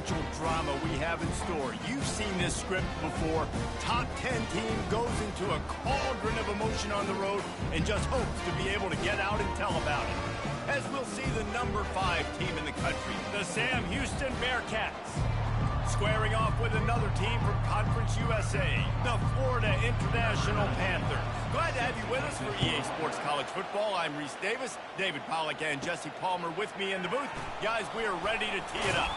potential drama we have in store. You've seen this script before. Top 10 team goes into a cauldron of emotion on the road and just hopes to be able to get out and tell about it. As we'll see the number 5 team in the country, the Sam Houston Bearcats. Squaring off with another team from Conference USA, the Florida International Panthers. Glad to have you with us for EA Sports College Football. I'm Reese Davis, David Pollack, and Jesse Palmer with me in the booth. Guys, we are ready to tee it up.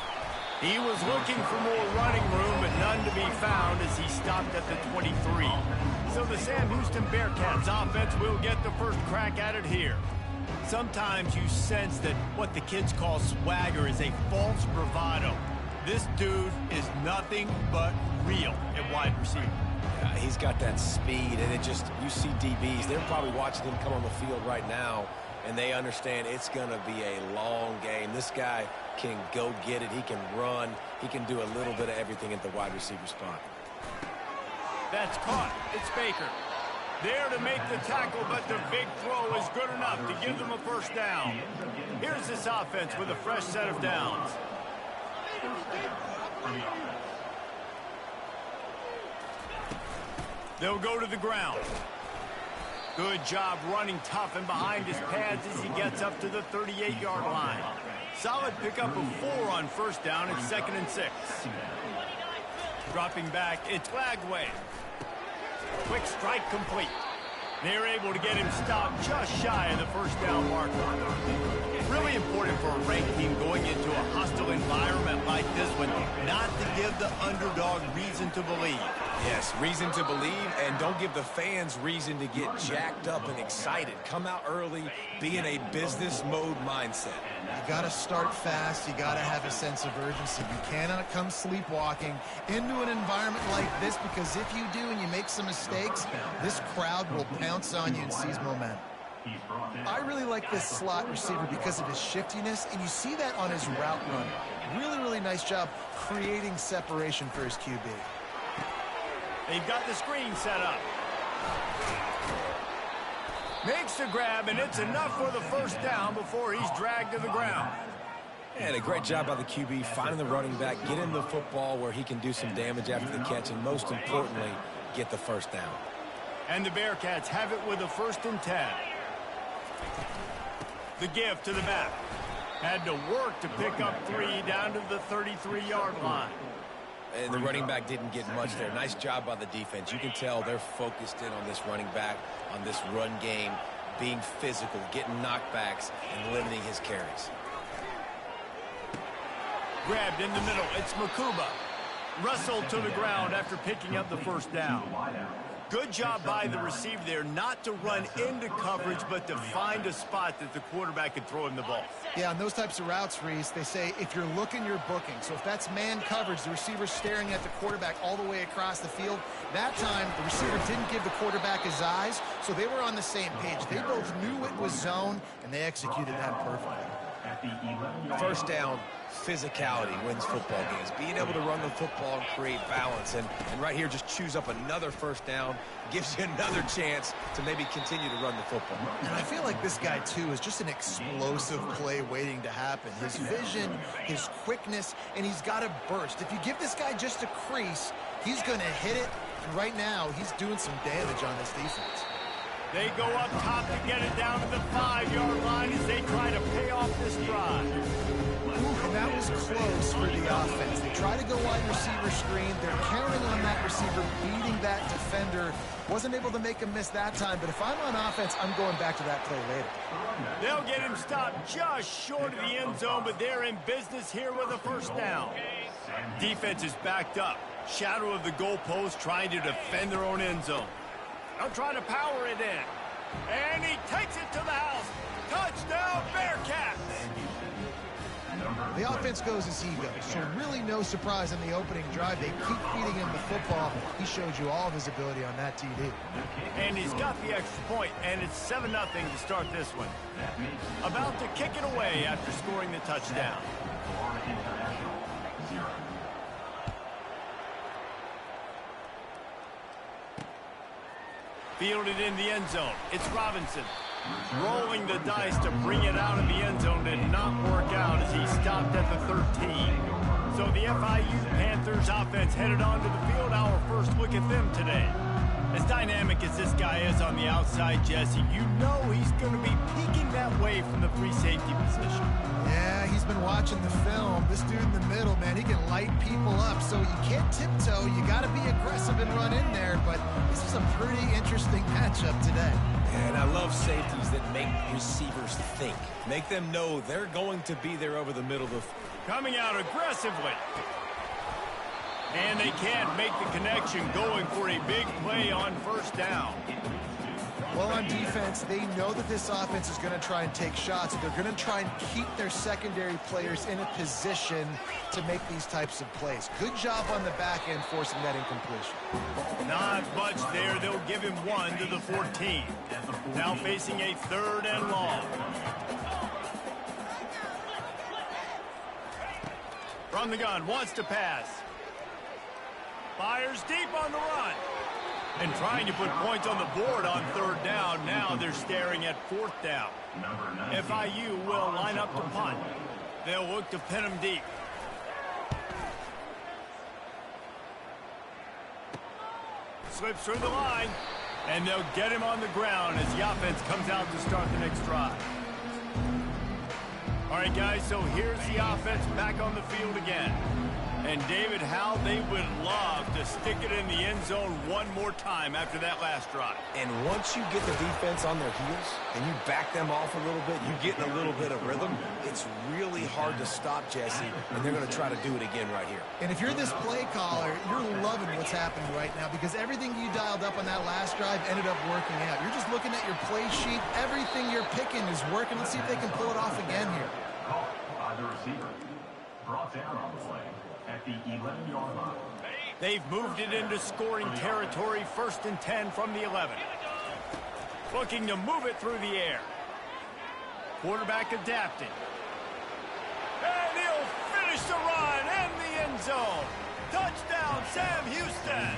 He was looking for more running room, but none to be found as he stopped at the 23. So the Sam Houston Bearcats offense will get the first crack at it here. Sometimes you sense that what the kids call swagger is a false bravado. This dude is nothing but real at wide receiver. Yeah, he's got that speed, and you see DBs, they're probably watching him come on the field right now, and they understand it's going to be a long game. This guy can go get it. He can run. He can do a little bit of everything at the wide receiver spot. That's caught. It's Baker. There to make the tackle, but the big throw is good enough to give them a first down. Here's this offense with a fresh set of downs. They'll go to the ground. Good job running tough and behind his pads as he gets up to the 38-yard line. Solid pickup of 4 on first down and 2nd and 6. Dropping back, it's Lagway. Quick strike complete. They're able to get him stopped just shy of the first down marker. Really important for a ranked team going into a hostile environment like this one, not to give the underdog reason to believe. Yes, reason to believe, and don't give the fans reason to get jacked up and excited. Come out early, be in a business mode mindset. You got to start fast. You got to have a sense of urgency. You cannot come sleepwalking into an environment like this, because if you do and you make some mistakes, this crowd will pounce on you and seize momentum. I really like this slot receiver because of his shiftiness, and you see that on his route run. Really, really nice job creating separation for his QB. They've got the screen set up. Makes the grab, and it's enough for the first down before he's dragged to the ground. And a great job by the QB, finding the running back, getting the football where he can do some damage after the catch, and most importantly, get the first down. And the Bearcats have it with a 1st and 10. The give to the back. Had to work to pick up 3 down to the 33-yard line. And the running back didn't get much there. Nice job by the defense. You can tell they're focused in on this running back, on this run game, being physical, getting knockbacks, and limiting his carries. Grabbed in the middle. It's Makuba. Wrestled to the ground after picking up the first down. Good job by the receiver there not to run into coverage, but to find a spot that the quarterback could throw him the ball. Yeah, on those types of routes, Reese, they say if you're looking, you're booking. So if that's man coverage, the receiver's staring at the quarterback all the way across the field. That time, the receiver didn't give the quarterback his eyes, so they were on the same page. They both knew it was zone, and they executed that perfectly. First down, physicality wins football games. Being able to run the football and create balance. And right here, just choose up another first down. Gives you another chance to maybe continue to run the football. And I feel like this guy, too, is just an explosive play waiting to happen. His vision, his quickness, and he's got a burst. If you give this guy just a crease, he's going to hit it. And right now, he's doing some damage on this defense. They go up top to get it down to the 5-yard line as they try to pay off this drive. And that was close for the offense. They try to go wide receiver screen. They're counting on that receiver beating that defender. Wasn't able to make him miss that time, but if I'm on offense, I'm going back to that play later. They'll get him stopped just short of the end zone, but they're in business here with a first down. Defense is backed up. Shadow of the goalpost trying to defend their own end zone. They'll try to power it in. And he takes it to the house. Touchdown, Bearcats! The offense goes as he goes, so really no surprise in the opening drive. They keep feeding him the football. He showed you all of his ability on that TD. And he's got the extra point, and it's 7-0 to start this one. About to kick it away after scoring the touchdown. Fielded in the end zone. It's Robinson. Rolling the dice to bring it out of the end zone did not work out as he stopped at the 13. So So the FIU Panthers offense headed onto the field. Our first look at them today. As dynamic as this guy is on the outside, Jesse, you know he's going to be peeking that way from the free safety position. Yeah, he's been watching the film. This dude in the middle, man, he can light people up. So you can't tiptoe. You got to be aggressive and run in there. But this is a pretty interesting matchup today. And I love safeties that make receivers think. Make them know they're going to be there over the middle of the field. Coming out aggressively. And they can't make the connection, going for a big play on first down. Well, on defense, they know that this offense is going to try and take shots. They're going to try and keep their secondary players in a position to make these types of plays. Good job on the back end forcing that incompletion. Not much there. They'll give him 1 to the 14. Now facing a 3rd and long. From the gun, wants to pass. Fires deep on the run. And trying to put points on the board on 3rd down. Now they're staring at 4th down. FIU will line up to punt. They'll look to pin him deep. Slips through the line. And they'll get him on the ground as the offense comes out to start the next drive. All right, guys, so here's the offense back on the field again. And, David, how they would love to stick it in the end zone one more time after that last drive. And once you get the defense on their heels and you back them off a little bit, you get in a little bit of rhythm, it's really hard to stop, Jesse, and they're going to try to do it again right here. And if you're this play caller, you're loving what's happening right now because everything you dialed up on that last drive ended up working out. You're just looking at your play sheet. Everything you're picking is working. Let's see if they can pull it off again here. Call by the receiver. Brought down on the play at the 11-yard line. They've moved it into scoring territory, 1st and 10 from the 11. Looking to move it through the air. Quarterback adapting. And he'll finish the run in the end zone. Touchdown, Sam Houston.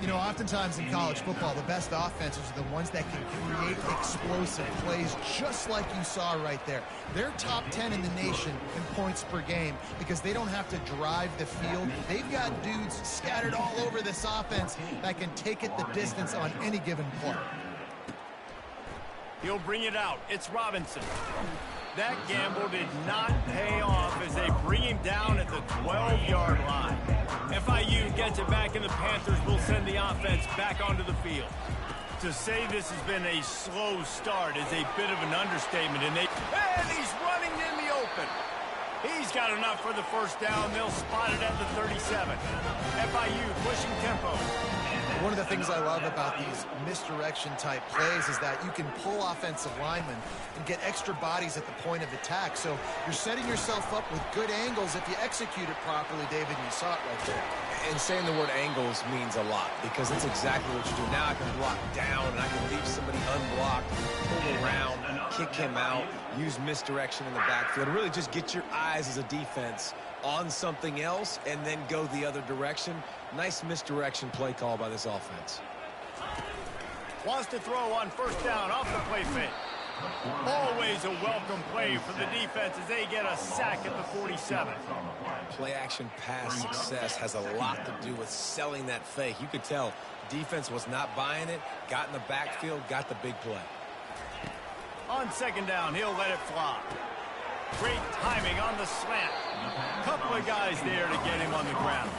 You know, oftentimes in college football, the best offenses are the ones that can create explosive plays just like you saw right there. They're top 10 in the nation in points per game because they don't have to drive the field. They've got dudes scattered all over this offense that can take it the distance on any given play. He'll bring it out. It's Robinson. That gamble did not pay off as they bring him down at the 12-yard line. FIU gets it back, and the Panthers will send the offense back onto the field. To say this has been a slow start is a bit of an understatement. And he's running in the open. He's got enough for the first down. They'll spot it at the 37. FIU pushing tempo. One of the things I love about these misdirection-type plays is that you can pull offensive linemen and get extra bodies at the point of attack. So you're setting yourself up with good angles if you execute it properly, David, and you saw it right there. And saying the word angles means a lot because it's exactly what you do. Now I can block down and I can leave somebody unblocked, pull around, kick him out, use misdirection in the backfield. Really just get your eyes as a defense on something else and then go the other direction. Nice misdirection play call by this offense. Wants to throw on first down off the play fake. Always a welcome play for the defense as they get a sack at the 47. Play action pass success has a lot to do with selling that fake. You could tell defense was not buying it, got in the backfield, got the big play. On 2nd down, he'll let it fly. Great timing on the slant. Couple of guys there to get him on the ground.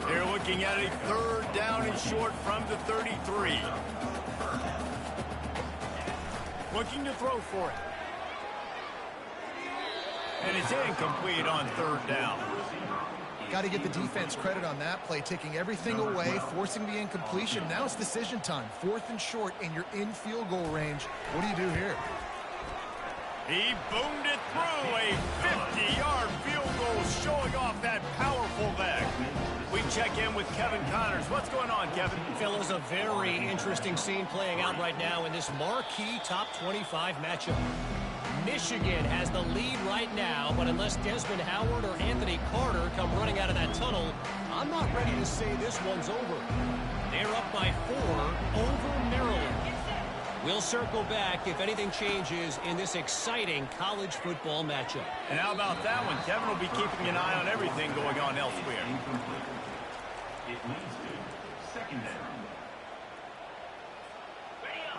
They're looking at a 3rd down and short from the 33. Looking to throw for it. And it's incomplete on 3rd down. Got to get the defense credit on that play, taking everything away, forcing the incompletion. Now it's decision time. 4th and short, and you're in field goal range. What do you do here? He boomed it through a 50-yard field goal, showing off that powerful leg. We check in with Kevin Connors. What's going on, Kevin? Fellas, a very interesting scene playing out right now in this marquee top 25 matchup. Michigan has the lead right now, but unless Desmond Howard or Anthony Carter come running out of that tunnel, I'm not ready to say this one's over. They're up by 4 over Maryland. We'll circle back if anything changes in this exciting college football matchup. And how about that one? Kevin will be keeping an eye on everything going on elsewhere. It leads to second down.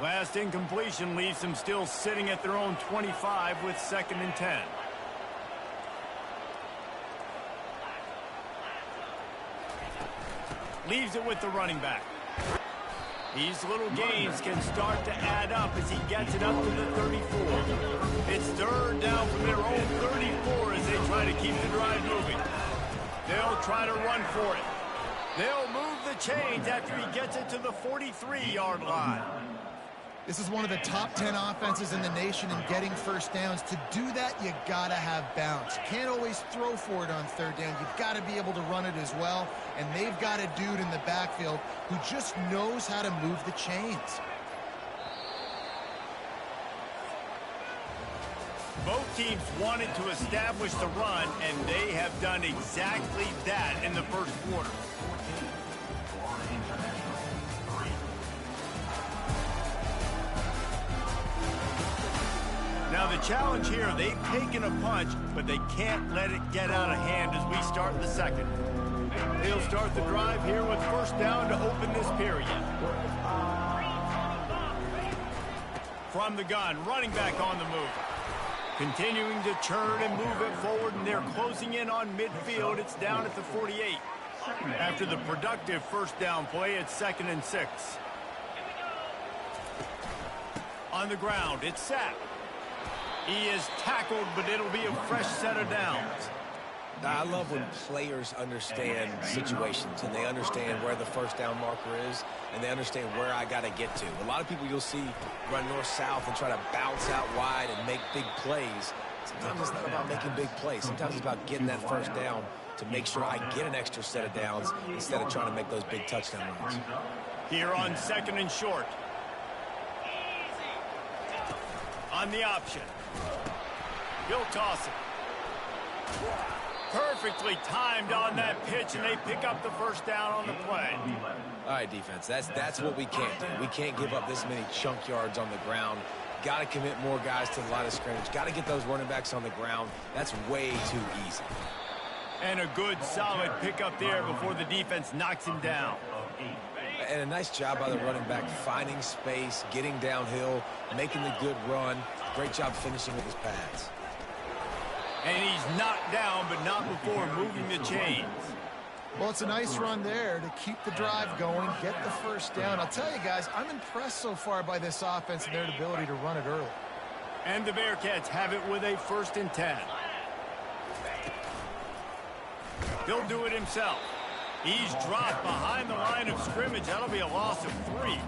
Last incompletion leaves them still sitting at their own 25 with 2nd and 10. Leaves it with the running back. These little gains can start to add up as he gets it up to the 34. It's 3rd down from their own 34 as they try to keep the drive moving. They'll try to run for it. They'll move the chains after he gets it to the 43-yard line. This is one of the top 10 offenses in the nation in getting first downs. To do that, you got to have bounce. You can't always throw for it on 3rd down. You've got to be able to run it as well. And they've got a dude in the backfield who just knows how to move the chains. Both teams wanted to establish the run, and they have done exactly that in the first quarter. Now the challenge here, they've taken a punch, but they can't let it get out of hand as we start the second. They'll start the drive here with 1st down to open this period. From the gun, running back on the move. Continuing to churn and move it forward, and they're closing in on midfield. It's down at the 48. After the productive 1st down play, it's 2nd and 6. On the ground, it's sacked. He is tackled, but it'll be a fresh set of downs. I love when players understand situations and they understand where the 1st down marker is and they understand where I got to get to. A lot of people you'll see run north-south and try to bounce out wide and make big plays. Sometimes it's not about making big plays. Sometimes it's about getting that 1st down to make sure I get an extra set of downs instead of trying to make those big touchdown runs. Here on 2nd and short. On the option. He'll toss it. Perfectly timed on that pitch, and they pick up the 1st down on the play. All right, defense, that's what we can't do. We can't give up this many chunk yards on the ground. Got to commit more guys to the line of scrimmage. Got to get those running backs on the ground. That's way too easy. And a good, solid pickup there before the defense knocks him down. And a nice job by the running back, finding space, getting downhill, making the good run. Great job finishing with his pads. And he's knocked down, but not before moving the chains. Well, it's a nice run there to keep the drive going, get the 1st down. I'll tell you guys, I'm impressed so far by this offense and their ability to run it early. And the Bearcats have it with a 1st and 10. He'll do it himself. He's dropped behind the line of scrimmage. That'll be a loss of 3.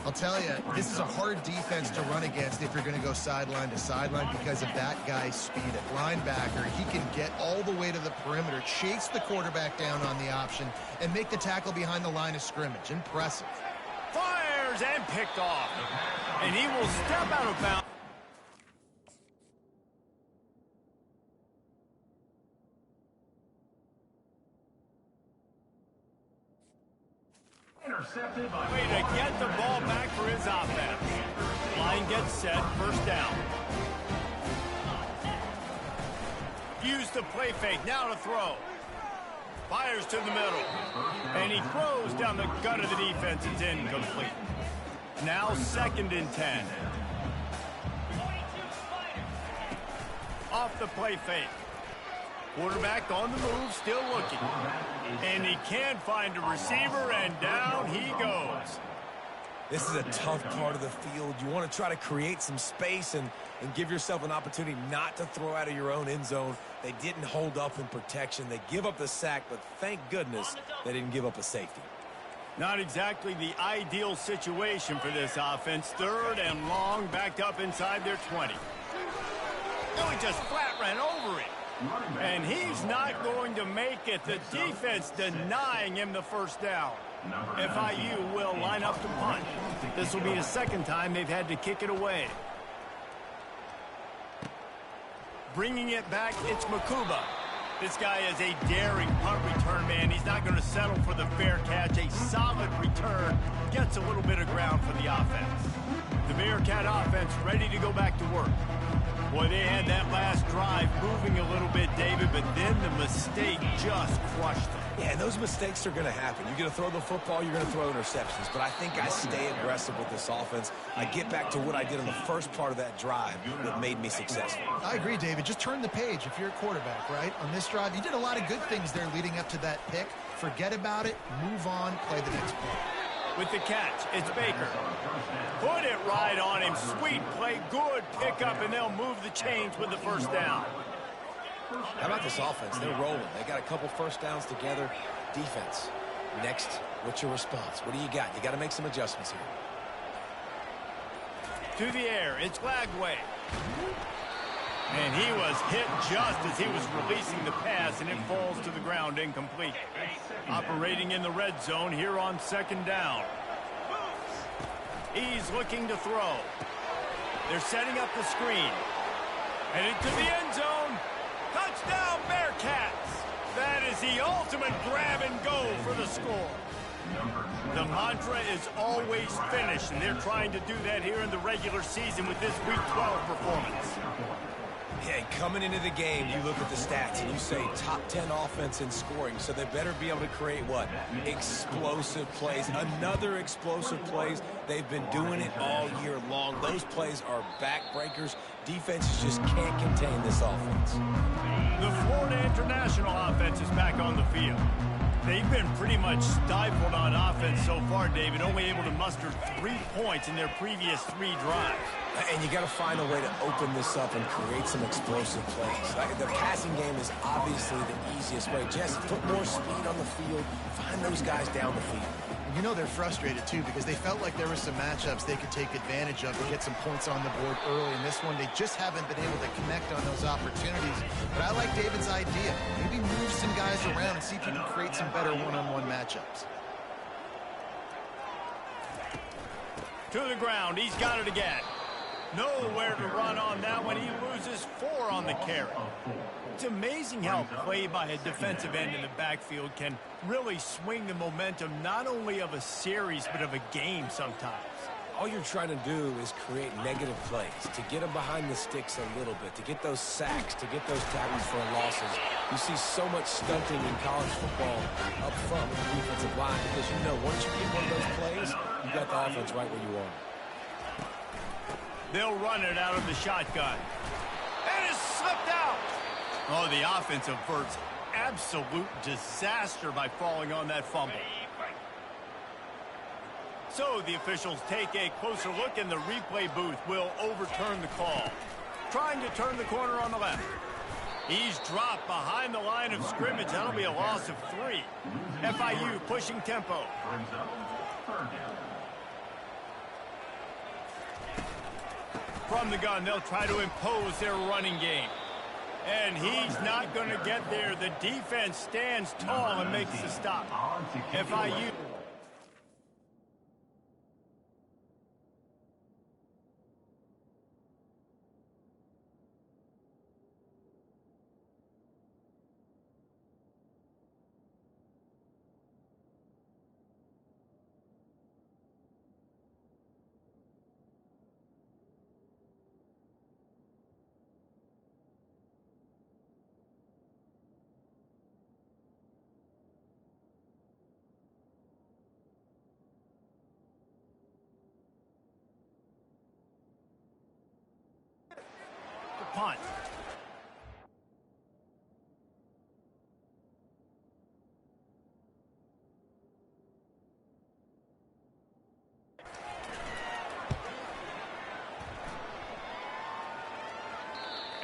I'll tell you, this is a hard defense to run against if you're going to go sideline to sideline because of that guy's speed. At linebacker, he can get all the way to the perimeter, chase the quarterback down on the option, and make the tackle behind the line of scrimmage. Impressive. Fires and picked off. And he will step out of bounds. Intercepted by Way to get the ball back for his offense. Line gets set, 1st down. Use the play fake, now to throw. Fires to the middle. And he throws down the gut of the defense. It's incomplete. Now 2nd and 10. Off the play fake. Quarterback on the move, still looking. And he can't find a receiver, and down he goes. This is a tough part of the field. You want to try to create some space and give yourself an opportunity not to throw out of your own end zone. They didn't hold up in protection. They give up the sack, but thank goodness they didn't give up a safety. Not exactly the ideal situation for this offense. 3rd and long, backed up inside their 20. No, he just flat ran over it. And he's not going to make it. The defense denying him the 1st down. FIU will line up to punt. This will be the 2nd time they've had to kick it away. Bringing it back, it's Makuba. This guy is a daring punt return man. He's not going to settle for the fair catch. A solid return gets a little bit of ground for the offense. The Bearcat offense ready to go back to work. Boy, they had that last drive moving a little bit, David, but then the mistake just crushed them. Yeah, those mistakes are going to happen. You're going to throw the football, you're going to throw interceptions. But I think I stay aggressive with this offense. I get back to what I did in the first part of that drive that made me successful. I agree, David. Just turn the page if you're a quarterback, right? On this drive, you did a lot of good things there leading up to that pick. Forget about it, move on, play the next play. With the catch, it's Baker. Put it right on him. Sweet play, good pickup, and they'll move the chains with the first down. How about this offense? They're rolling. They got a couple first downs together. Defense. Next, what's your response? What do you got? You got to make some adjustments here. To the air, it's Glagway. And he was hit just as he was releasing the pass, and it falls to the ground incomplete. Operating in the red zone here on second down. He's looking to throw. They're setting up the screen. Headed to the end zone. Touchdown, Bearcats! That is the ultimate grab and go for the score. The mantra is always finish, and they're trying to do that here in the regular season with this Week 12 performance. Yeah, coming into the game, you look at the stats and you say top 10 offense in scoring, so they better be able to create what? Explosive plays. Another explosive plays. They've been doing it all year long. Those plays are backbreakers. Defenses just can't contain this offense. The Florida International offense is back on the field. They've been pretty much stifled on offense so far, David, only able to muster 3 points in their previous 3 drives. And you got to find a way to open this up and create some explosive plays. The passing game is obviously the easiest way. Just put more speed on the field, find those guys down the field. You know they're frustrated, too, because they felt like there were some matchups they could take advantage of to get some points on the board early. In this one, they just haven't been able to connect on those opportunities. But I like David's idea. Maybe move some guys around and see if you can create some better one-on-one matchups. To the ground. He's got it again. Nowhere to run on that one. He loses 4 on the carry. It's amazing how play by a defensive end in the backfield can really swing the momentum not only of a series but of a game sometimes. All you're trying to do is create negative plays, to get them behind the sticks a little bit, to get those sacks, to get those tackles for losses. You see so much stunting in college football up front with the defensive line because you know once you get one of those plays, you got the offense right where you want it. They'll run it out of the shotgun. And it's slipped out. Oh, the offense averts absolute disaster by falling on that fumble. So the officials take a closer look, and the replay booth will overturn the call. Trying to turn the corner on the left. He's dropped behind the line of scrimmage. That'll be a loss of 3. FIU pushing tempo. From the gun, they'll try to impose their running game. And he's not going to get there. The defense stands tall and makes the stop. FIU. Punt.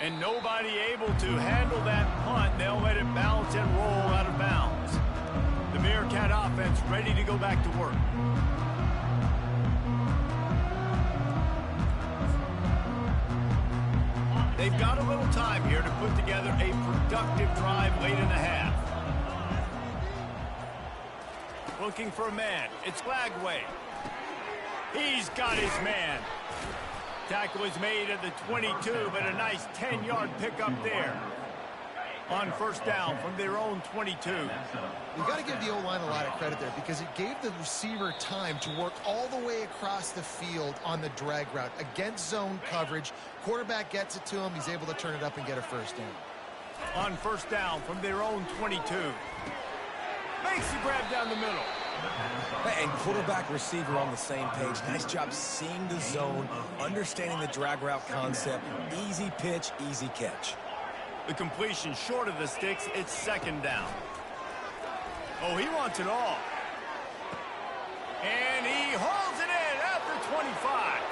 And nobody able to handle that punt. They'll let it bounce and roll out of bounds. The Bearcat offense ready to go back to work. They've got a little time here to put together a productive drive late in the half. Looking for a man. It's Glagway. He's got his man. Tackle is made at the 22, but a nice 10-yard pickup there. On first down from their own 22. We've got to give the O-line a lot of credit there because it gave the receiver time to work all the way across the field on the drag route against zone coverage. Quarterback gets it to him. He's able to turn it up and get a first down. On first down from their own 22. Makes the grab down the middle. And quarterback receiver on the same page. Nice job seeing the zone, understanding the drag route concept. Easy pitch, easy catch. The completion short of the sticks. It's second down. Oh, he wants it all. And he holds it in at the 25.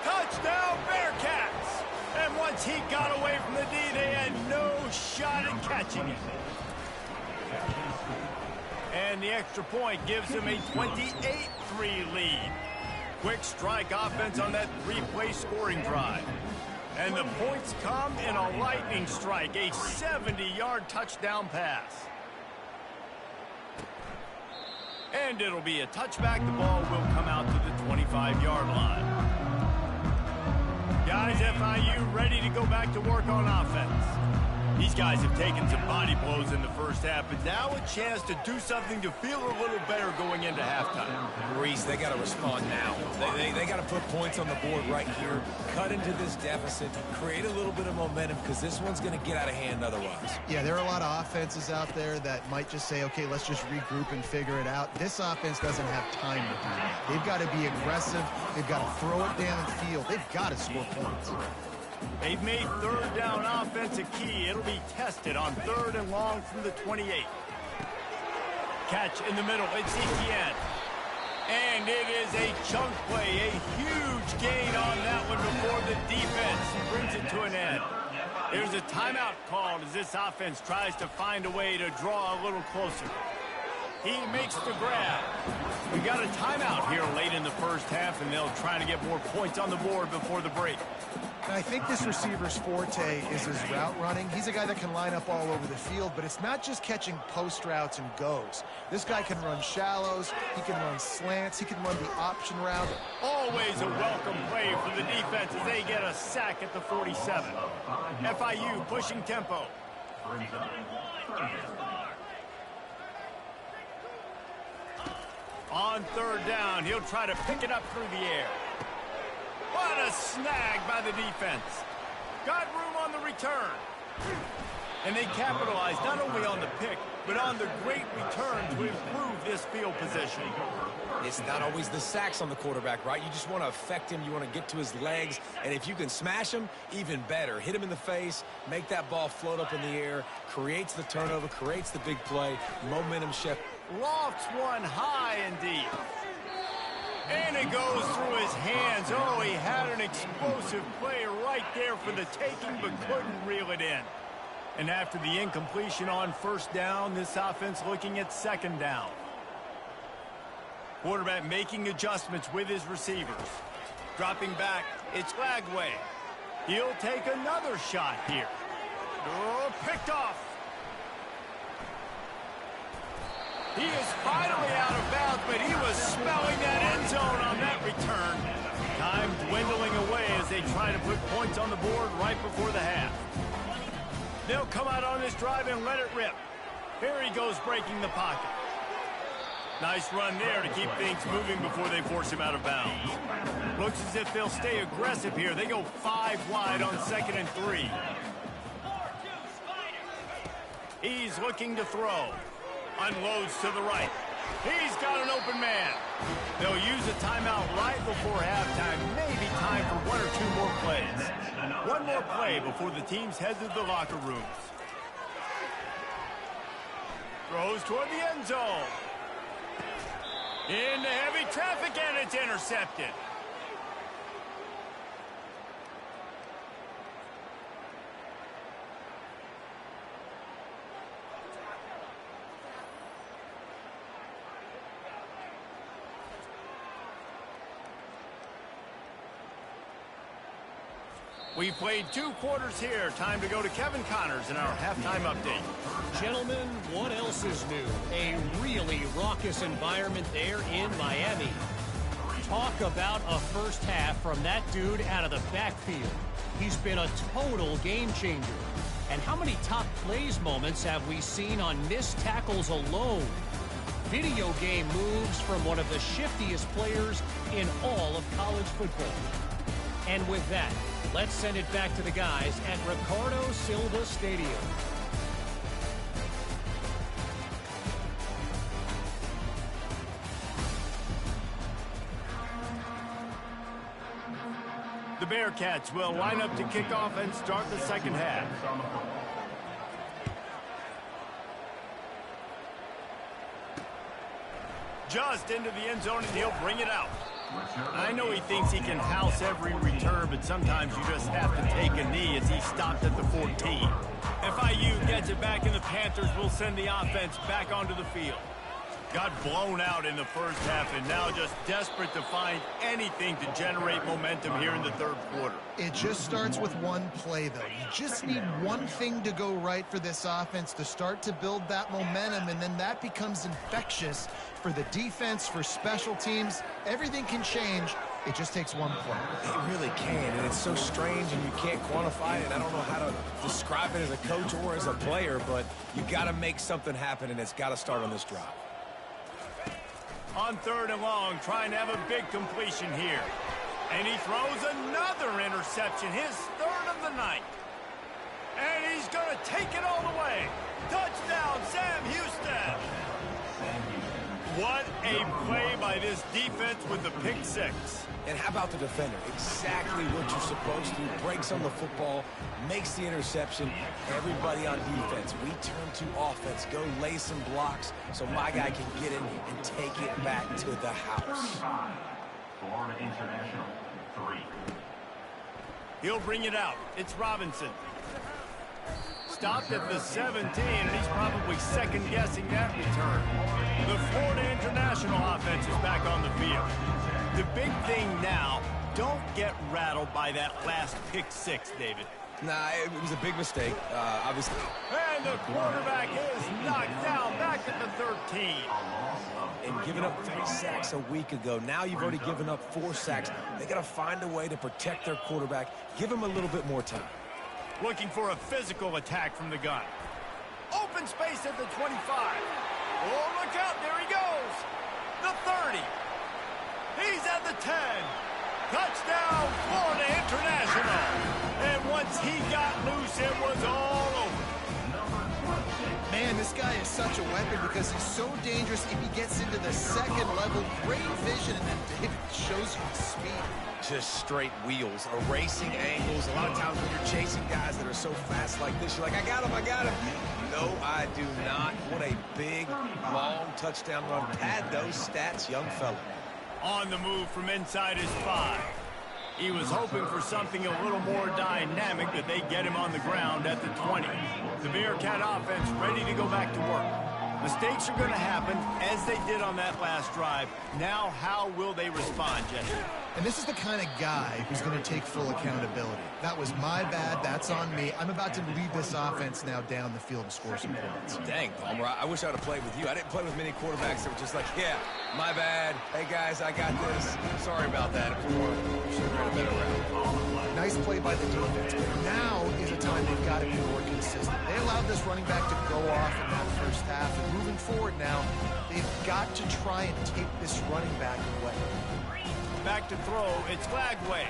Touchdown, Bearcats. And once he got away from the D, they had no shot at catching it. And the extra point gives him a 28-3 lead. Quick strike offense on that three-play scoring drive. And the points come in a lightning strike, a 70-yard touchdown pass. And it'll be a touchback. The ball will come out to the 25-yard line. Guys, FIU ready to go back to work on offense. These guys have taken some body blows in the first half, but now a chance to do something to feel a little better going into halftime. Reese, they got to respond now. They got to put points on the board right here, cut into this deficit, create a little bit of momentum because this one's going to get out of hand otherwise. Yeah, there are a lot of offenses out there that might just say, okay, let's just regroup and figure it out. This offense doesn't have time to do that. They've got to be aggressive. They've got to throw it down the field. They've got to score points. They've made third down offense a key. It'll be tested on third and long from the 28. Catch in the middle. It's Etienne. And it is a chunk play. A huge gain on that one before the defense brings it to an end. There's a timeout called as this offense tries to find a way to draw a little closer. He makes the grab. We got a timeout here late in the first half, and they'll try to get more points on the board before the break. And I think this receiver's forte is his route running. He's a guy that can line up all over the field, but it's not just catching post routes and goes. This guy can run shallows, he can run slants, he can run the option route. Always a welcome play for the defense as they get a sack at the 47. FIU pushing tempo. On third down, he'll try to pick it up through the air. What a snag by the defense. Got room on the return. And they capitalize not only on the pick, but on the great return to improve this field position. It's not always the sacks on the quarterback, right? You just want to affect him. You want to get to his legs. And if you can smash him, even better. Hit him in the face, make that ball float up in the air, creates the turnover, creates the big play, momentum shift. Lofts one high and deep. And it goes through his hands. Oh, he had an explosive play right there for the taking, but couldn't reel it in. And after the incompletion on first down, this offense looking at second down. Quarterback making adjustments with his receivers. Dropping back, it's Lagway. He'll take another shot here. Oh, picked off. He is finally out of bounds, but he was smelling that end zone on that return. Time dwindling away as they try to put points on the board right before the half. They'll come out on this drive and let it rip. Here he goes breaking the pocket. Nice run there to keep things moving before they force him out of bounds. Looks as if they'll stay aggressive here. They go 5 wide on 2nd and 3. He's looking to throw. Unloads to the right. He's got an open man. They'll use a timeout right before halftime. Maybe time for 1 or 2 more plays. One more play before the teams head to the locker rooms. Throws toward the end zone. Into heavy traffic, and it's intercepted. We played 2 quarters here. Time to go to Kevin Connors in our halftime update. Gentlemen, what else is new? A really raucous environment there in Miami. Talk about a first half from that dude out of the backfield. He's been a total game changer. And how many top plays moments have we seen on missed tackles alone? Video game moves from one of the shiftiest players in all of college football. And with that, let's send it back to the guys at Ricardo Silva Stadium. The Bearcats will line up to kick off and start the second half. Just into the end zone, and he'll bring it out. I know he thinks he can house every return, but sometimes you just have to take a knee as he stopped at the 14. FIU gets it back, and the Panthers will send the offense back onto the field. Got blown out in the first half, and now just desperate to find anything to generate momentum here in the third quarter. It just starts with one play, though. You just need one thing to go right for this offense to start to build that momentum, and then that becomes infectious for the defense, for special teams. Everything can change. It just takes one play. It really can, and it's so strange, and you can't quantify it. I don't know how to describe it as a coach or as a player, but you got to make something happen, and it's got to start on this drive. On third and long, trying to have a big completion here. And he throws another interception, his third of the night. And he's going to take it all the way. Touchdown, Sam Houston. What a play by this defense with the pick six. And how about the defender? Exactly what you're supposed to. Breaks on the football, makes the interception. Everybody on defense, we turn to offense. Go lay some blocks so my guy can get it and take it back to the house. Florida International, 3. He'll bring it out. It's Robinson. Stopped at the 17, and he's probably second-guessing that return. The Florida International offense is back on the field. The big thing now, don't get rattled by that last pick six, David. Nah, it was a big mistake, obviously. And the quarterback is knocked down back at the 13. And giving up 3 sacks a week ago. Now you've already given up 4 sacks. They got to find a way to protect their quarterback. Give him a little bit more time. Looking for a physical attack from the gun. Open space at the 25. Oh, look out. There he goes. The 30. He's at the 10. Touchdown, Florida International. And once he got loose, it was all over. Man, this guy is such a weapon because he's so dangerous if he gets into the second level. Great vision, and then David shows you his speed. Just straight wheels, erasing angles. A lot of times when you're chasing guys that are so fast like this, you're like, I got him, I got him. No, I do not. What a big, long touchdown run. Pad those stats, young fella. On the move from inside his 5. He was hoping for something a little more dynamic, but they get him on the ground at the 20. The Bearcat offense ready to go back to work. Mistakes are going to happen, as they did on that last drive. Now, how will they respond, Jesse? And this is the kind of guy who's going to take full accountability. That was my bad. That's on me. I'm about to lead this offense now down the field and score some points. Dang, Palmer, I wish I would have played with you. I didn't play with many quarterbacks that were just like, yeah, my bad. Hey, guys, I got this. Sorry about that. Should have ran a better route. Nice play by the defense, but now is a time they've got to be more consistent. They allowed this running back to go off in that first half, and moving forward now, they've got to try and take this running back away. Back to throw, it's Flagway.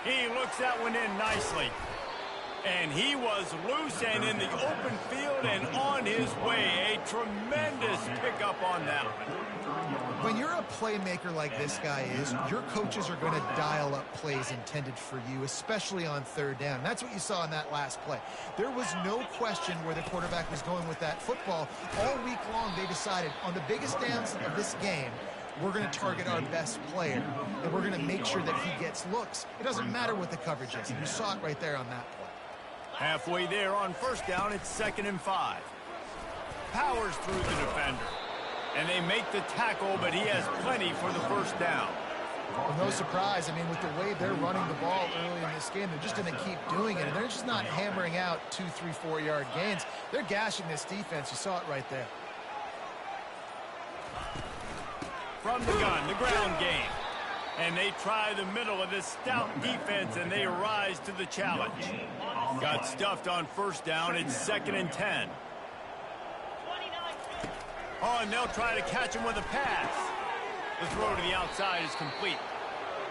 He looks that one in nicely. And he was loose and in the open field and on his way. A tremendous pickup on that one. When you're a playmaker like this guy is, your coaches are going to dial up plays intended for you, especially on third down. That's what you saw in that last play. There was no question where the quarterback was going with that football. All week long, they decided on the biggest downs of this game, we're going to target our best player, and we're going to make sure that he gets looks. It doesn't matter what the coverage is. You saw it right there on that play. Halfway there on first down, it's 2nd and 5. Powers through the defender. And they make the tackle, but he has plenty for the first down. Well, no surprise. I mean, with the way they're running the ball early in this game, they're just going to keep doing it. And they're just not hammering out 2, 3, 4-yard gains. They're gashing this defense. You saw it right there. From the gun, the ground game. And they try the middle of this stout defense, and they rise to the challenge. Got stuffed on first down. It's 2nd and 10. Oh, and they'll try to catch him with a pass. The throw to the outside is complete.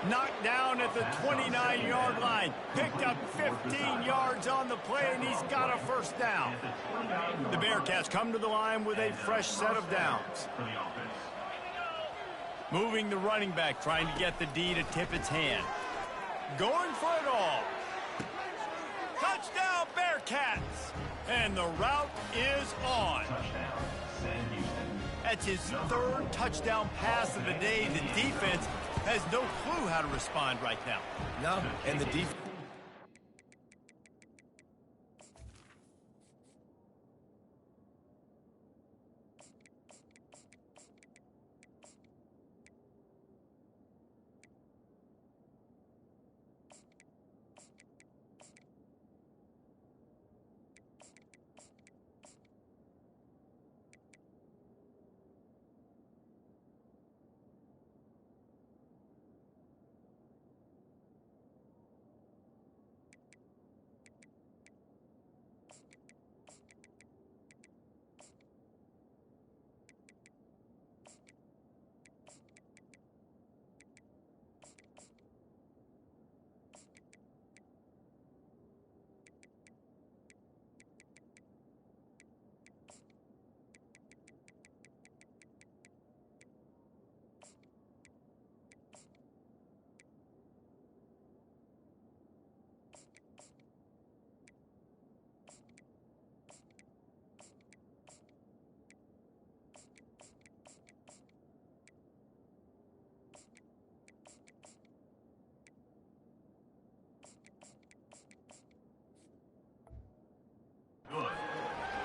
Knocked down at the 29-yard line. Picked up 15 yards on the play, and he's got a first down. The Bearcats come to the line with a fresh set of downs. Moving the running back, trying to get the D to tip its hand. Going for it all. Touchdown, Bearcats! And the route is on. Touchdown, Sam Houston. That's his 3rd touchdown pass of the day. The defense has no clue how to respond right now. No, and the defense.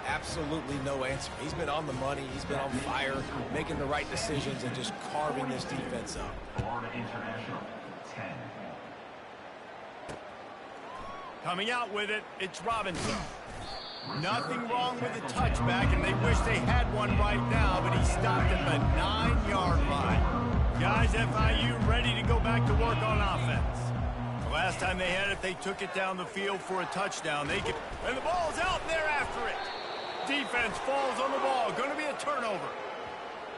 Absolutely no answer. He's been on the money. He's been on fire, making the right decisions and just carving this defense up. Florida International, 10. Coming out with it, it's Robinson. Nothing wrong with the touchback, and they wish they had one right now, but he stopped at the 9-yard line. Guys, FIU ready to go back to work on offense. The last time they had it, they took it down the field for a touchdown. And the ball's out, and they're after it. Defense falls on the ball. Going to be a turnover.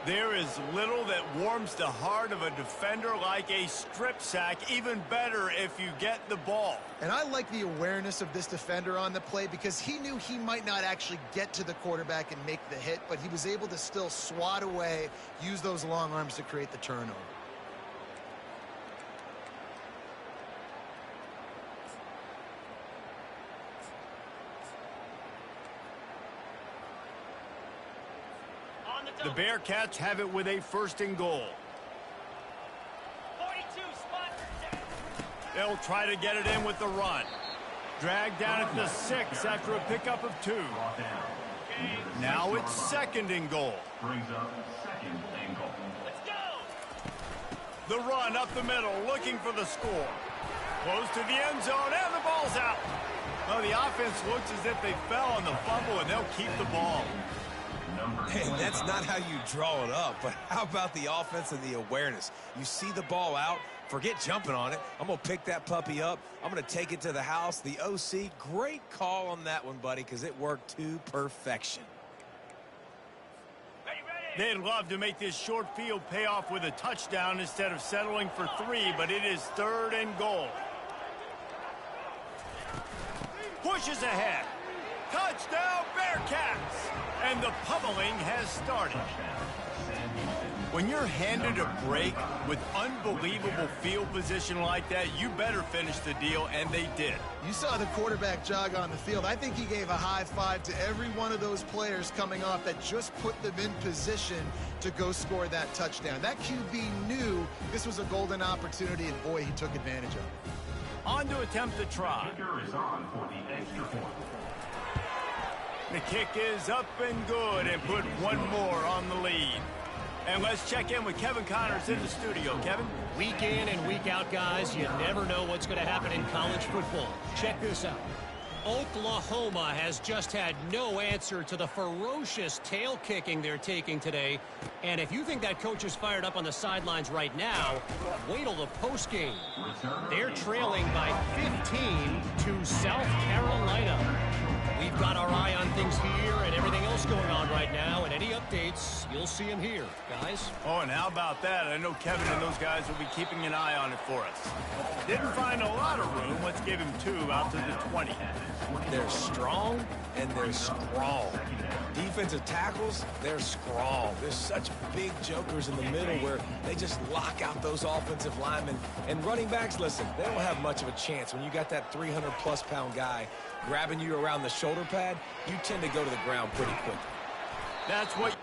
There is little that warms the heart of a defender like a strip sack. Even better if you get the ball. And I like the awareness of this defender on the play because he knew he might not actually get to the quarterback and make the hit, but he was able to still swat away, use those long arms to create the turnover. The Bearcats have it with a 1st and goal. 42 spot. They'll try to get it in with the run. Dragged down at the 6 after a pickup of 2. Now it's 2nd and goal. Brings up 2nd and goal. Let's go. The run up the middle, looking for the score. Close to the end zone, and the ball's out. Well, the offense looks as if they fell on the fumble, and they'll keep the ball. Hey, that's not how you draw it up, but how about the offense and the awareness? You see the ball out, forget jumping on it. I'm going to pick that puppy up. I'm going to take it to the house. The OC, great call on that one, buddy, because it worked to perfection. They'd love to make this short field pay off with a touchdown instead of settling for 3, but it is 3rd and goal. Pushes ahead. Touchdown, Bearcats! And the pummeling has started. When you're handed a break with unbelievable field position like that, you better finish the deal, and they did. You saw the quarterback jog on the field. I think he gave a high five to every one of those players coming off that just put them in position to go score that touchdown. That QB knew this was a golden opportunity, and boy, he took advantage of it. On to attempt the try. Kicker is on for the extra point. The kick is up and good, and put one more on the lead. And let's check in with Kevin Connors in the studio. Kevin? Week in and week out, guys, you never know what's going to happen in college football. Check this out. Oklahoma has just had no answer to the ferocious tail kicking they're taking today. And if you think that coach is fired up on the sidelines right now, wait till the postgame. They're trailing by 15 to South Carolina. We've got our eye on things here and everything else going on right now, and any updates, you'll see them here, guys. Oh, and how about that? I know Kevin and those guys will be keeping an eye on it for us. Didn't find a lot of room. Let's give him 2 out to the 20. They're strong and they're strong. Defensive tackles, they're strong. There's such big jokers in the middle where they just lock out those offensive linemen. And running backs, listen, they don't have much of a chance. When you got that 300-plus pound guy grabbing you around the shoulder pad, you tend to go to the ground pretty quickly. That's what...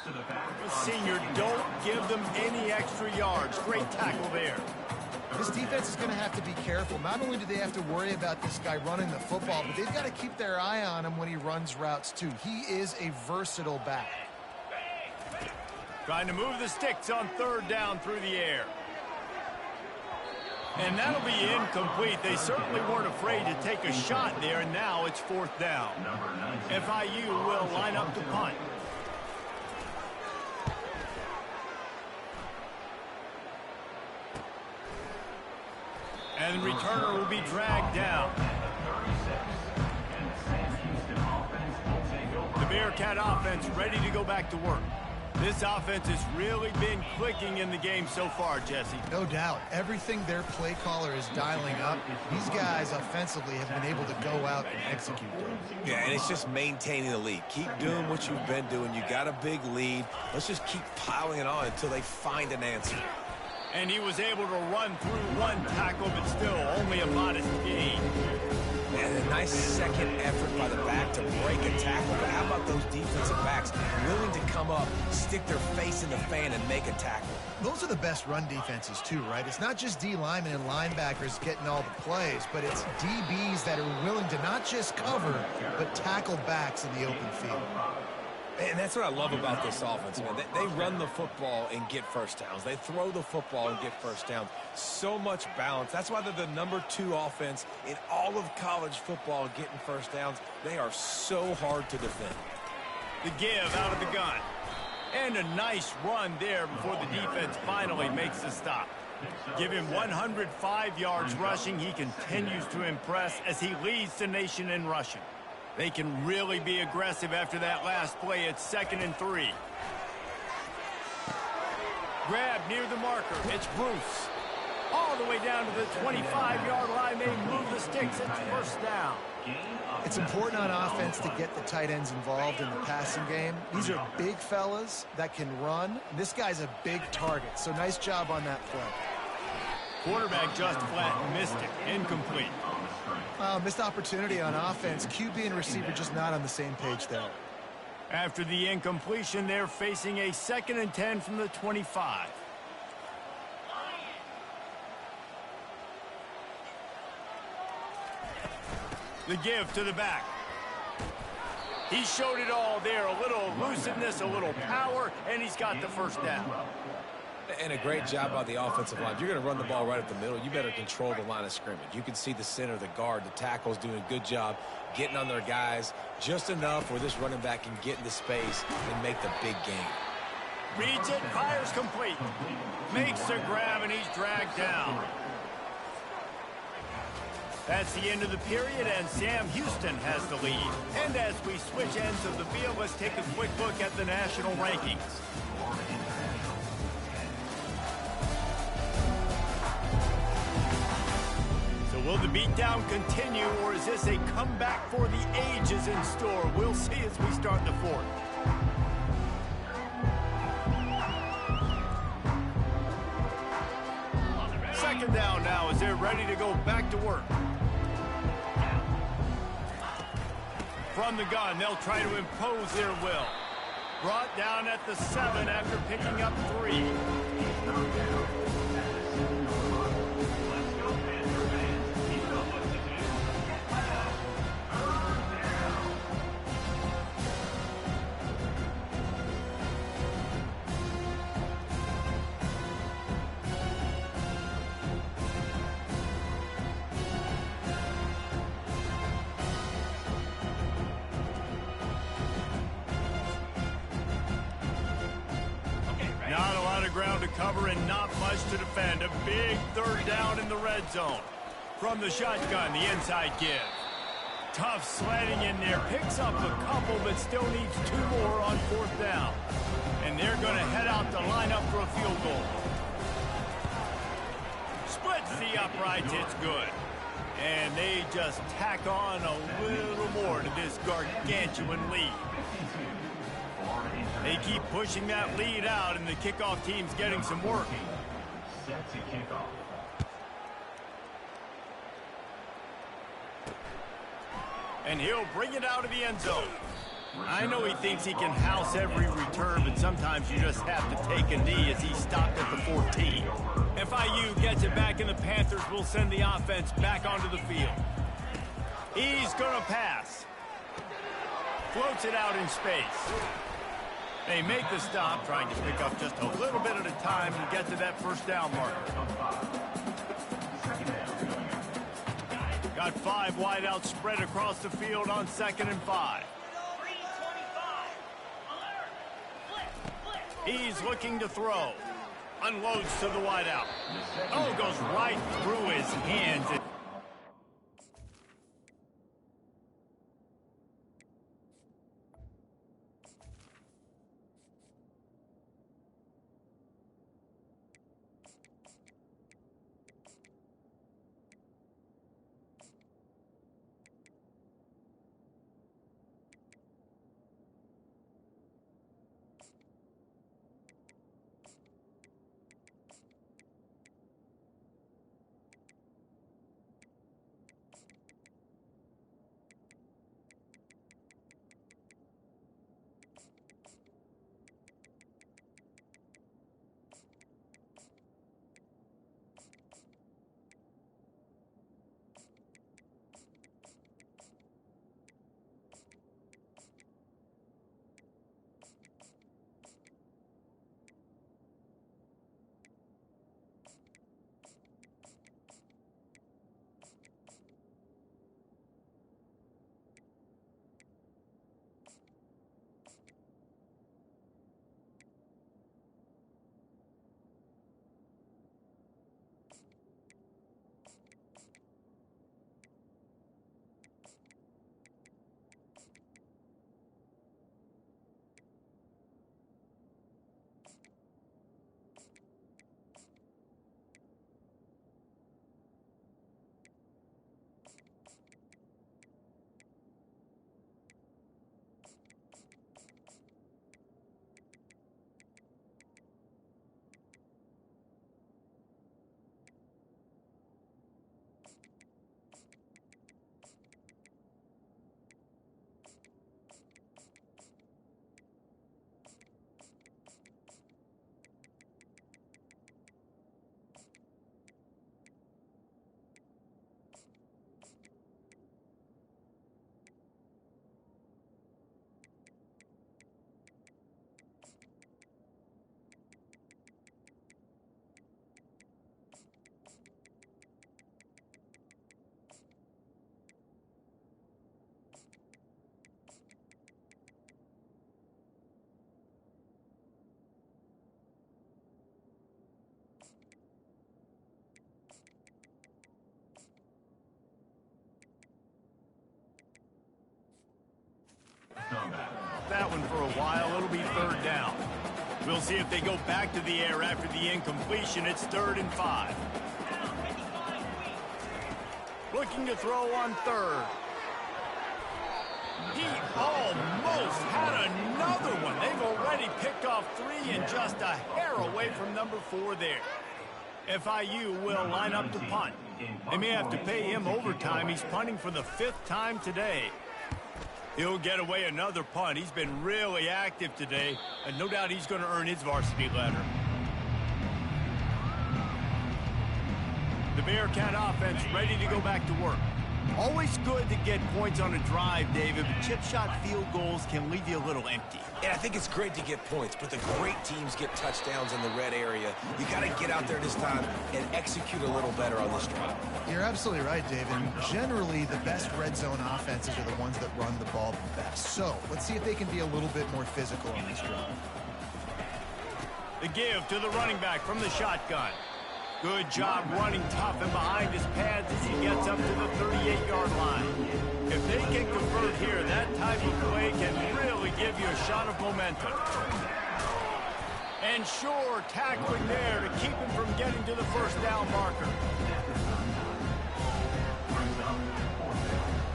The senior, don't give them any extra yards. Great tackle there. This defense is going to have to be careful. Not only do they have to worry about this guy running the football, but they've got to keep their eye on him when he runs routes too. He is a versatile back. Trying to move the sticks on third down through the air. And that'll be incomplete. They certainly weren't afraid to take a shot there, and now it's fourth down. FIU will line up to punt. And the returner will be dragged down. The Bearcat offense ready to go back to work. This offense has really been clicking in the game so far, Jesse. No doubt. Everything their play caller is dialing up, these guys offensively have been able to go out and execute them. Yeah, and it's just maintaining the lead. Keep doing what you've been doing. You got a big lead. Let's just keep piling it on until they find an answer. And he was able to run through one tackle, but still only a modest gain. And a nice second effort by the back to break a tackle. But how about those defensive backs willing to come up, stick their face in the fan, and make a tackle? Those are the best run defenses too, right? It's not just D linemen and linebackers getting all the plays, but it's DBs that are willing to not just cover, but tackle backs in the open field. And that's what I love about this offense, man. They run the football and get first downs. They throw the football and get first downs. So much balance. That's why they're the #2 offense in all of college football getting first downs. They are so hard to defend. The give out of the gun. And a nice run there before the defense finally makes the stop. Give him 105 yards rushing. He continues to impress as he leads the nation in rushing. They can really be aggressive after that last play. It's 2nd and 3. Grab near the marker. It's Bruce. All the way down to the 25-yard line. They move the sticks. It's first down. It's important on offense to get the tight ends involved in the passing game. These are big fellas that can run. This guy's a big target, so nice job on that play. Quarterback just flat missed it. Incomplete. Missed opportunity on offense. QB and receiver just not on the same page there. After the incompletion, they're facing a 2nd and 10 from the 25. The give to the back. He showed it all there. A little elusiveness, a little power, and he's got the first down. And a great job by the offensive line. If you're going to run the ball right up the middle, you better control the line of scrimmage. You can see the center, the guard, the tackles doing a good job getting on their guys just enough where this running back can get into space and make the big game. Reads it, fires complete. Makes the grab, and he's dragged down. That's the end of the period, and Sam Houston has the lead. And as we switch ends of the field, let's take a quick look at the national rankings. So will the beatdown continue, or is this a comeback for the ages in store? We'll see as we start the fourth. Second down now as they're ready to go back to work. From the gun, they'll try to impose their will. Brought down at the 7 after picking up 3. Not a lot of ground to cover and not much to defend. A big third down in the red zone. From the shotgun, the inside give. Tough sledding in there. Picks up a couple, but still needs 2 more on 4th down. And they're going to head out to line up for a field goal. Splits the uprights. It's good. And they just tack on a little more to this gargantuan lead. They keep pushing that lead out, and the kickoff team's getting some work. Set to kick off. And he'll bring it out of the end zone. I know he thinks he can house every return, but sometimes you just have to take a knee as he stopped at the 14. FIU gets it back, and the Panthers will send the offense back onto the field. He's going to pass. Floats it out in space. They make the stop, trying to pick up just a little bit at a time and get to that first down marker. Got 5 wide out spread across the field on 2nd and 5. He's looking to throw. Unloads to the wide out. Oh, goes right through his hands. That one for a while. It'll be 3rd down. We'll see if they go back to the air after the incompletion. It's 3rd and 5. Looking to throw on 3rd. He almost had another one. They've already picked off 3 and just a hair away from number 4 there. FIU will line up to punt. They may have to pay him overtime. He's punting for the 5th time today. He'll get away another punt. He's been really active today, and no doubt he's going to earn his varsity letter. The Bearcat offense ready to go back to work. Always good to get points on a drive, David, but chip shot field goals can leave you a little empty. And I think it's great to get points, but the great teams get touchdowns in the red area. You got to get out there this time and execute a little better on this drive. You're absolutely right, David. Generally, the best red zone offenses are the ones that run the ball the best. So let's see if they can be a little bit more physical on this drive. The give to the running back from the shotgun. Good job running tough and behind his pads as he gets up to the 38-yard line. If they can convert here, that type of play can really give you a shot of momentum. And sure, tackling there to keep him from getting to the first down marker.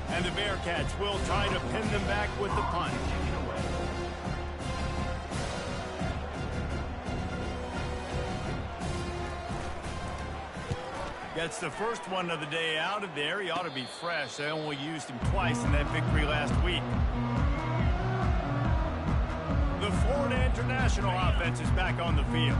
And the Bearcats will try to pin them back with the punt. Gets the first one of the day out of there. He ought to be fresh. They only used him twice in that victory last week. Florida International offense is back on the field.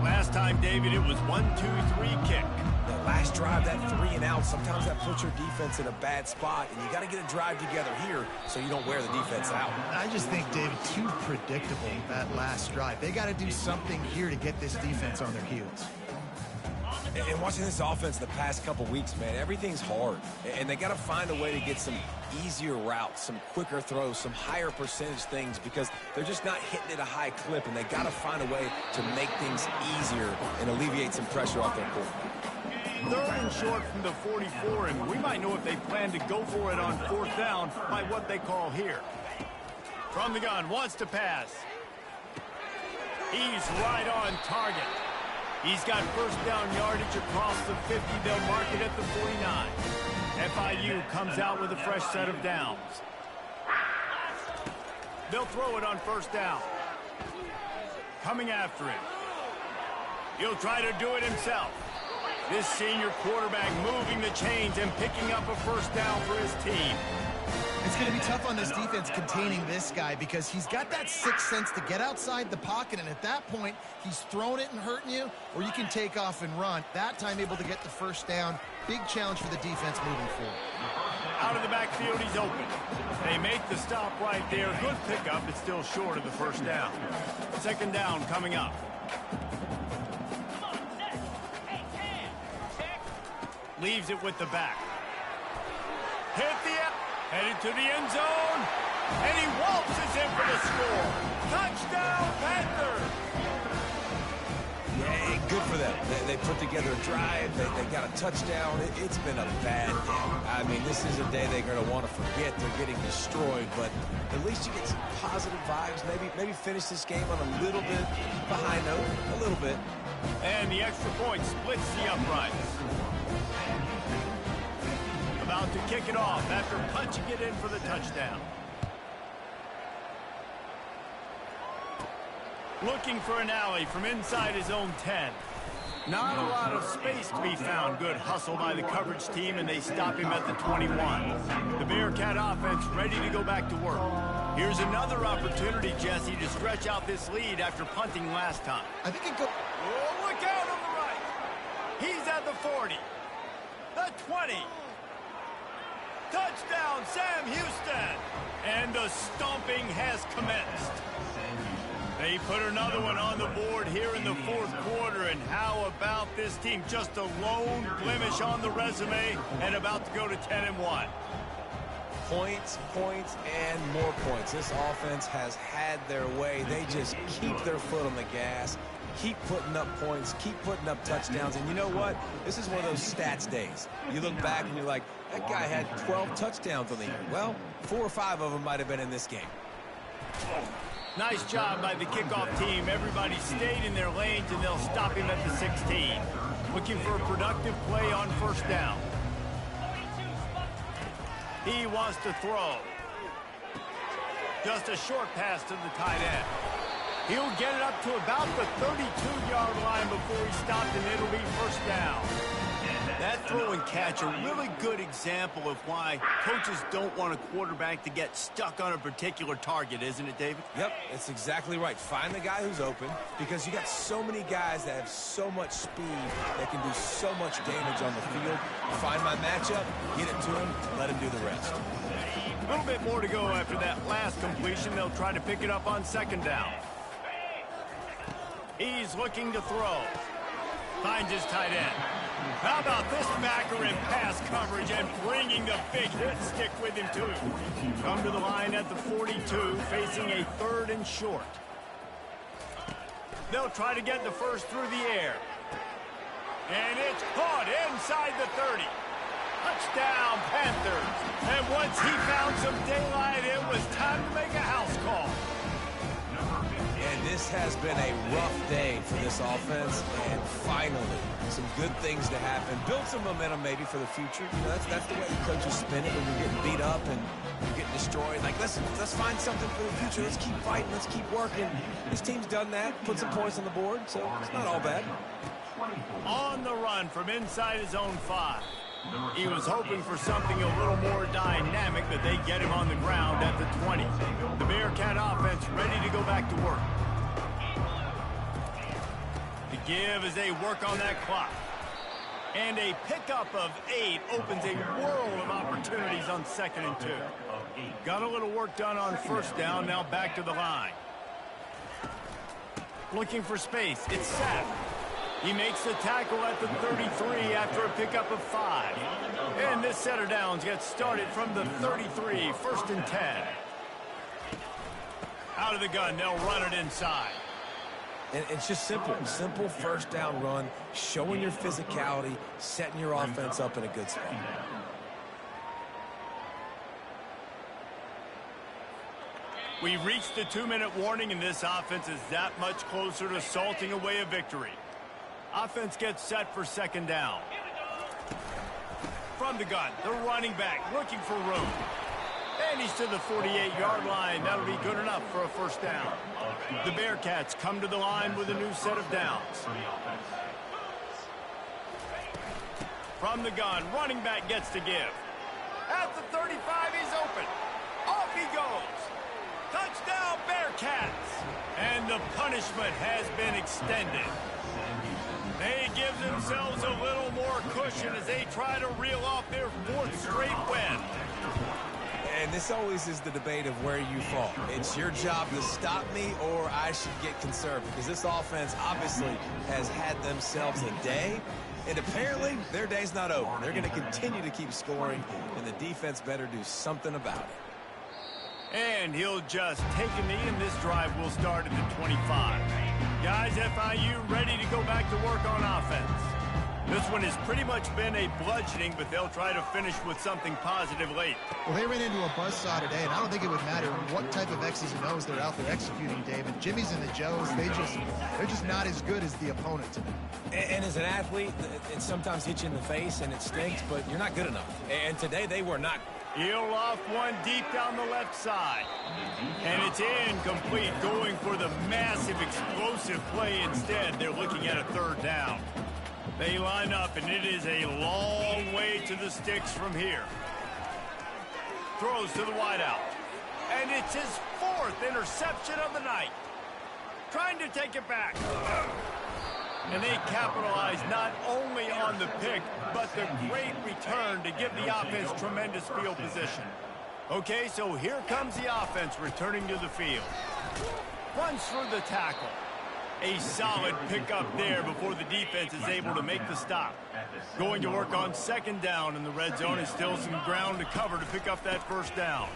Last time, David, it was 1-2-3 kick. The last drive, that 3 and out, sometimes that puts your defense in a bad spot, and you got to get a drive together here so you don't wear the defense out. I just think, David, too predictable, that last drive. They got to do something here to get this defense on their heels. And watching this offense the past couple weeks, man, everything's hard. And they got to find a way to get some easier routes, some quicker throws, some higher percentage things, because they're just not hitting at a high clip, and they got to find a way to make things easier and alleviate some pressure off their quarterback. 3rd and short from the 44, and we might know if they plan to go for it on 4th down by what they call here. From the gun, wants to pass. He's right on target. He's got first down yardage across the 50. They'll mark it at the 49. FIU comes out with a fresh set of downs. They'll throw it on 1st down. Coming after him. He'll try to do it himself. This senior quarterback moving the chains and picking up a 1st down for his team. It's going to be tough on this defense containing this guy because he's got that sixth sense to get outside the pocket, and at that point, he's throwing it and hurting you, or you can take off and run. That time able to get the 1st down. Big challenge for the defense moving forward. Out of the backfield, he's open. They make the stop right there. Good pickup, but still short of the 1st down. 2nd down coming up. Leaves it with the back. Hit the headed to the end zone, and he waltzes in for the score. Touchdown, Panthers! Yeah, good for them. They put together a drive. They got a touchdown. It's been a bad day. I mean, this is a day they're going to want to forget. They're getting destroyed, but at least you get some positive vibes. Maybe finish this game on a little bit of a high note, a little bit. And the extra point splits the uprights. About to kick it off after punching it in for the touchdown. Looking for an alley from inside his own 10. Not a lot of space to be found. Good hustle by the coverage team, and they stop him at the 21. The Bearcat offense ready to go back to work. Here's another opportunity, Jesse, to stretch out this lead after punting last time. I think it goes... Oh, look out on the right. He's at the 40. The 20. Touchdown, Sam Houston! And the stomping has commenced. They put another one on the board here in the 4th quarter, and how about this team? Just a lone blemish on the resume and about to go to 10-1. Points, points, and more points. This offense has had their way. They just keep their foot on the gas, keep putting up points, keep putting up touchdowns. And you know what? This is one of those stats days. You look back and you're like, that guy had 12 touchdowns on the year. Well, 4 or 5 of them might have been in this game. Nice job by the kickoff team. Everybody stayed in their lanes, and they'll stop him at the 16. Looking for a productive play on 1st down. He wants to throw. Just a short pass to the tight end. He'll get it up to about the 32-yard line before he's stopped, and it'll be 1st down. That throw and catch, a really good example of why coaches don't want a quarterback to get stuck on a particular target, isn't it, David? Yep, that's exactly right. Find the guy who's open, because you got so many guys that have so much speed that can do so much damage on the field. Find my matchup, get it to him, let him do the rest. A little bit more to go after that last completion. They'll try to pick it up on 2nd down. He's looking to throw. Finds his tight end. How about this backer in pass coverage and bringing the big hit stick with him, too. Come to the line at the 42, facing a 3rd and short. They'll try to get the first through the air. And it's caught inside the 30. Touchdown, Panthers. And once he found some daylight, it was time to make a house call. And this has been a rough day for this offense, and finally, some good things to happen. Build some momentum maybe for the future. You know, that's the way the coaches spin it when you're getting beat up and you're getting destroyed. Like, listen, let's find something for the future. Let's keep fighting. Let's keep working. This team's done that, put some points on the board, so it's not all bad. On the run from inside his own 5. He was hoping for something a little more dynamic, but they get him on the ground at the 20. The Bearcat offense ready to go back to work. The give as they work on that clock. And a pickup of 8 opens a world of opportunities on 2nd and 2. Got a little work done on first down, now back to the line. Looking for space, it's Seth. He makes the tackle at the 33 after a pickup of 5. And this set of downs gets started from the 33, 1st and 10. Out of the gun, they'll run it inside. And it's just simple first down run, showing your physicality, setting your offense up in a good spot. We've reached the 2-minute warning, and this offense is that much closer to salting away a victory. Offense gets set for 2nd down. From the gun, the running back looking for room. And he's to the 48-yard line. That'll be good enough for a 1st down. The Bearcats come to the line with a new set of downs. From the gun, running back gets to give. At the 35, he's open. Off he goes. Touchdown, Bearcats! And the punishment has been extended. They give themselves a little more cushion as they try to reel off their 4th straight win. And this always is the debate of where you fall. It's your job to stop me, or I should get conserved, because this offense obviously has had themselves a day, and apparently their day's not over. They're going to continue to keep scoring, and the defense better do something about it. And he'll just take a knee, and this drive will start at the 25. Guys, FIU ready to go back to work on offense. This one has pretty much been a bludgeoning, but they'll try to finish with something positive late. Well, they ran into a buzzsaw today, and I don't think it would matter what type of X's and O's they're out there executing, David. Jimmy's and the Joes, they're just not as good as the opponent today. And as an athlete, it sometimes hits you in the face, and it stinks, but you're not good enough. And today they were not. He'll off one deep down the left side. And it's incomplete, going for the massive explosive play instead. They're looking at a 3rd down. They line up, and it is a long way to the sticks from here. Throws to the wideout. And it's his 4th interception of the night. Trying to take it back. And they capitalize not only on the pick, but the great return to give the offense tremendous field position. Okay, so here comes the offense returning to the field. Runs through the tackle. A solid pickup there before the defense is able to make the stop. Going to work on 2nd down, and the red zone is still some ground to cover to pick up that 1st down.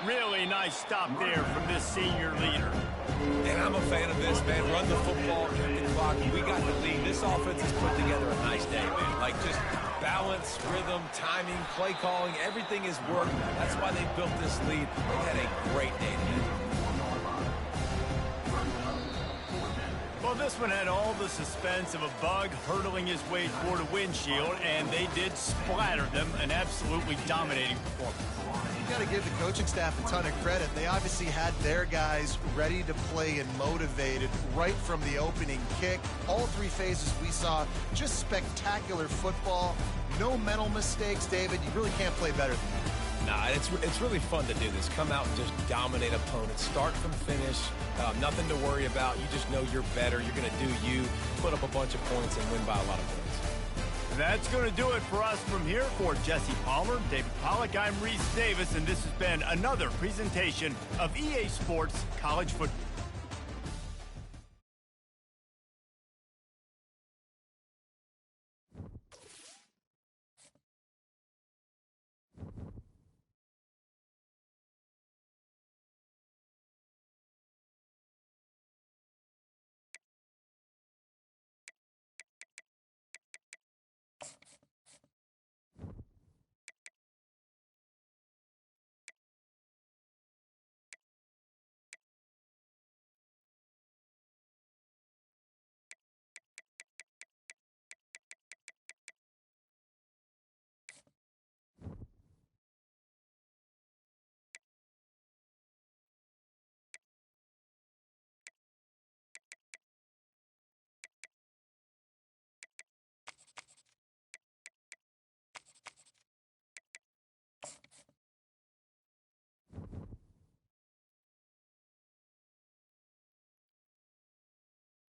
Really nice stop there from this senior leader. And I'm a fan of this, man. Run the football, hit the clock. We got the lead. This offense has put together a nice day, man. Like, just balance, rhythm, timing, play calling, everything is working. That's why they built this lead. They had a great day today. Well, this one had all the suspense of a bug hurtling his way toward a windshield, and they did splatter them, an absolutely dominating performance. You got to give the coaching staff a ton of credit. They obviously had their guys ready to play and motivated right from the opening kick. All 3 phases we saw just spectacular football. No mental mistakes, David. You really can't play better than that. Nah, it's really fun to do this. Come out and just dominate opponents. Start from finish. Nothing to worry about. You just know you're better. You're going to do you, put up a bunch of points, and win by a lot of points. That's going to do it for us from here. For Jesse Palmer, David Pollack, I'm Reese Davis, and this has been another presentation of EA Sports College Football.